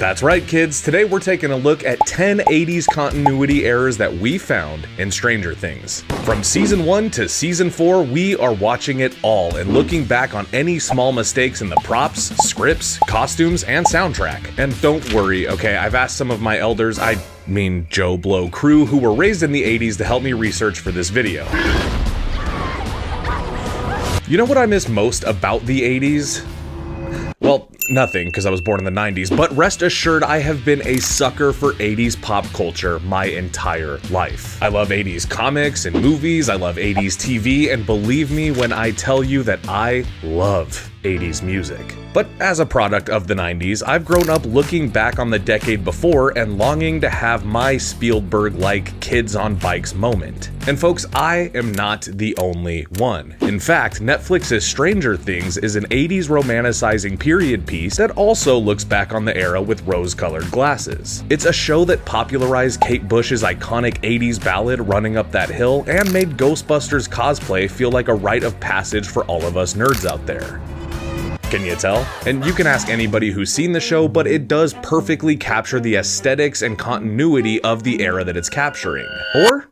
That's right, kids. Today we're taking a look at 10 80s continuity errors that we found in Stranger Things. From season 1 to season 4, we are watching it all and looking back on any small mistakes in the props, scripts, costumes, and soundtrack. And don't worry, okay, I've asked some of my elders, I mean JoBlo crew, who were raised in the 80s to help me research for this video. You know what I miss most about the 80s? Well, nothing, because I was born in the 90s, but rest assured I have been a sucker for 80s pop culture my entire life. I love 80s comics and movies, I love 80s TV, and believe me when I tell you that I love 80s music. But as a product of the 90s, I've grown up looking back on the decade before and longing to have my Spielberg-like kids on bikes moment. And folks, I am not the only one. In fact, Netflix's Stranger Things is an 80s romanticizing period piece that also looks back on the era with rose-colored glasses. It's a show that popularized Kate Bush's iconic 80s ballad Running Up That Hill and made Ghostbusters cosplay feel like a rite of passage for all of us nerds out there. Can you tell? And you can ask anybody who's seen the show, but it does perfectly capture the aesthetics and continuity of the era that it's capturing. Or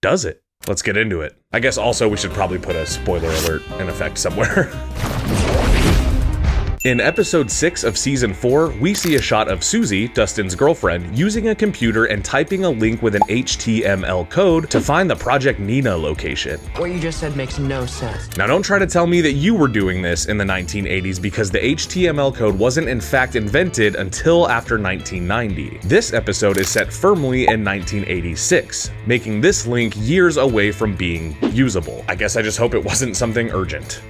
does it? Let's get into it. I guess also we should probably put a spoiler alert in effect somewhere. In episode 6 of season 4, we see a shot of Susie, Dustin's girlfriend, using a computer and typing a link with an HTML code to find the Project Nina location. What you just said makes no sense. Now don't try to tell me that you were doing this in the 1980s because the HTML code wasn't in fact invented until after 1990. This episode is set firmly in 1986, making this link years away from being usable. I guess I just hope it wasn't something urgent.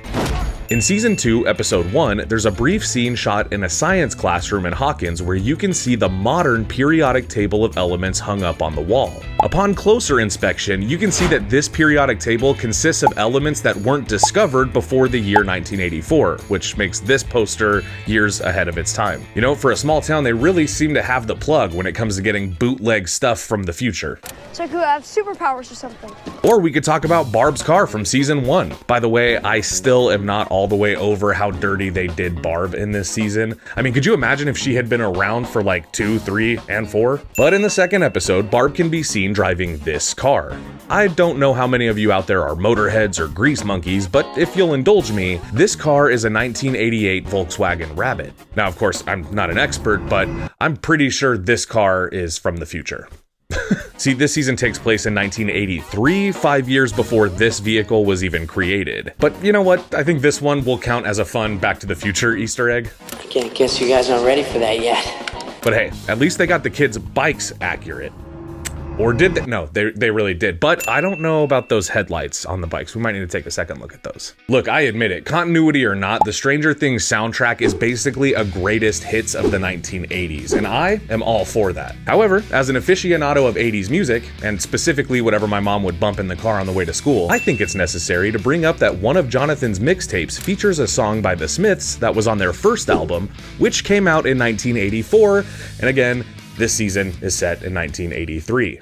In Season 2, Episode 1, there's a brief scene shot in a science classroom in Hawkins where you can see the modern periodic table of elements hung up on the wall. Upon closer inspection, you can see that this periodic table consists of elements that weren't discovered before the year 1984, which makes this poster years ahead of its time. You know, for a small town, they really seem to have the plug when it comes to getting bootleg stuff from the future. It's like we have superpowers or something. Or we could talk about Barb's car from Season 1. By the way, I still am not all the way over how dirty they did Barb in this season. I mean, could you imagine if she had been around for like 2, 3, and 4? But in the second episode, Barb can be seen driving this car. I don't know how many of you out there are motorheads or grease monkeys, but if you'll indulge me, this car is a 1988 Volkswagen Rabbit. Now, of course, I'm not an expert, but I'm pretty sure this car is from the future. See, this season takes place in 1983, 5 years before this vehicle was even created. But you know what? I think this one will count as a fun Back to the Future Easter egg. I guess you guys aren't ready for that yet. But hey, at least they got the kids' bikes accurate. Or did they? No, they really did. But I don't know about those headlights on the bikes. We might need to take a second look at those. Look, I admit it, continuity or not, the Stranger Things soundtrack is basically a greatest hits of the 1980s, and I am all for that. However, as an aficionado of 80s music, and specifically whatever my mom would bump in the car on the way to school, I think it's necessary to bring up that one of Jonathan's mixtapes features a song by the Smiths that was on their first album, which came out in 1984, and again, this season is set in 1983.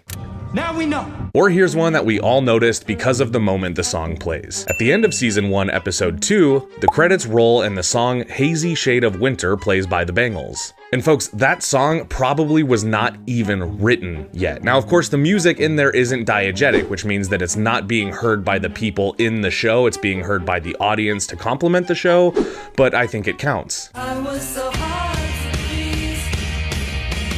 Now we know. Or here's one that we all noticed because of the moment the song plays. At the end of season 1, episode 2, the credits roll and the song Hazy Shade of Winter plays by the Bangles. And folks, that song probably was not even written yet. Now, of course, the music in there isn't diegetic, which means that it's not being heard by the people in the show, it's being heard by the audience to complement the show, but I think it counts.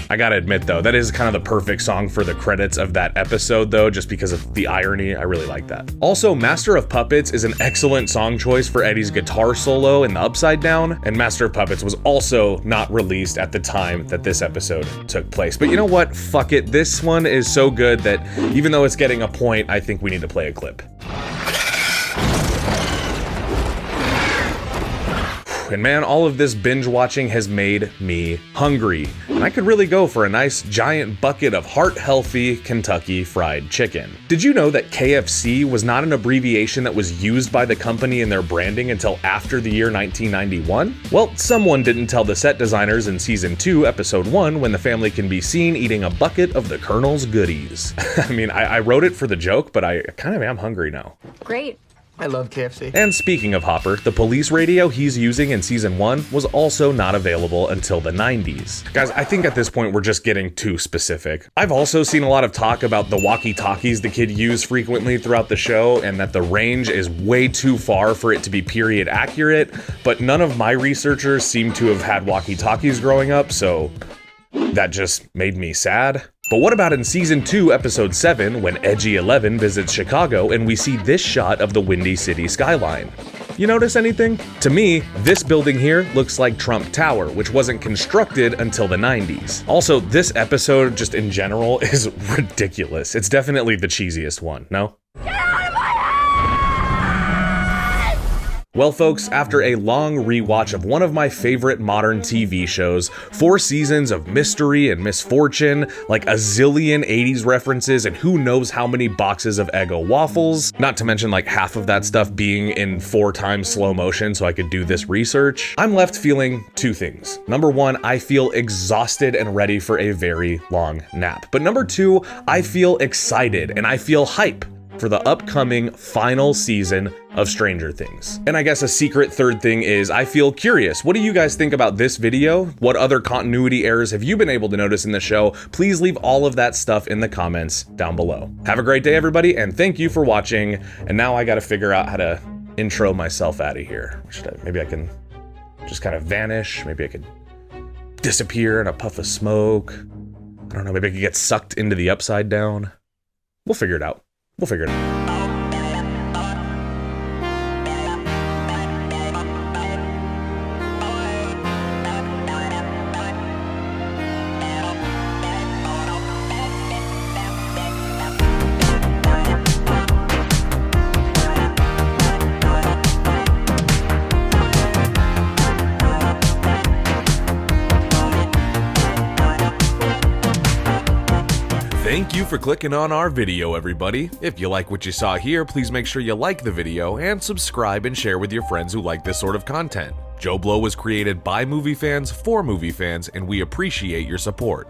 I gotta admit though, that is kind of the perfect song for the credits of that episode though, just because of the irony. I really like that. Also, Master of Puppets is an excellent song choice for Eddie's guitar solo in the Upside Down, and Master of Puppets was also not released at the time that this episode took place. But you know what? Fuck it. This one is so good that even though it's getting a point, I think we need to play a clip. And man, all of this binge watching has made me hungry. And I could really go for a nice giant bucket of heart-healthy Kentucky Fried Chicken. Did you know that KFC was not an abbreviation that was used by the company in their branding until after the year 1991? Well, someone didn't tell the set designers in season 2, episode 1, when the family can be seen eating a bucket of the Colonel's goodies. I mean, I wrote it for the joke, but I kind of am hungry now. Great. I love KFC. And speaking of Hopper, the police radio he's using in season 1 was also not available until the 90s. Guys, I think at this point we're just getting too specific. I've also seen a lot of talk about the walkie-talkies the kid used frequently throughout the show, and that the range is way too far for it to be period accurate, but none of my researchers seem to have had walkie-talkies growing up, so that just made me sad. But what about in season 2, episode 7, when Edgy 11 visits Chicago and we see this shot of the Windy City skyline? You notice anything? To me, this building here looks like Trump Tower, which wasn't constructed until the 90s. Also, this episode, just in general, is ridiculous. It's definitely the cheesiest one, no? Well folks, after a long rewatch of one of my favorite modern TV shows, 4 seasons of mystery and misfortune, like a zillion 80s references and who knows how many boxes of Eggo waffles, not to mention like half of that stuff being in 4 times slow motion so I could do this research, I'm left feeling 2 things. Number 1, I feel exhausted and ready for a very long nap. But number 2, I feel excited and I feel hype for the upcoming final season of Stranger Things. And I guess a secret third thing is I feel curious. What do you guys think about this video? What other continuity errors have you been able to notice in the show? Please leave all of that stuff in the comments down below. Have a great day, everybody, and thank you for watching. And now I gotta figure out how to intro myself out of here. Maybe I can just kind of vanish. Maybe I could disappear in a puff of smoke. I don't know, maybe I could get sucked into the upside down. We'll figure it out. We'll figure it out. Thank you for clicking on our video, everybody. If you like what you saw here, please make sure you like the video and subscribe and share with your friends who like this sort of content. JoBlo was created by movie fans for movie fans, and we appreciate your support.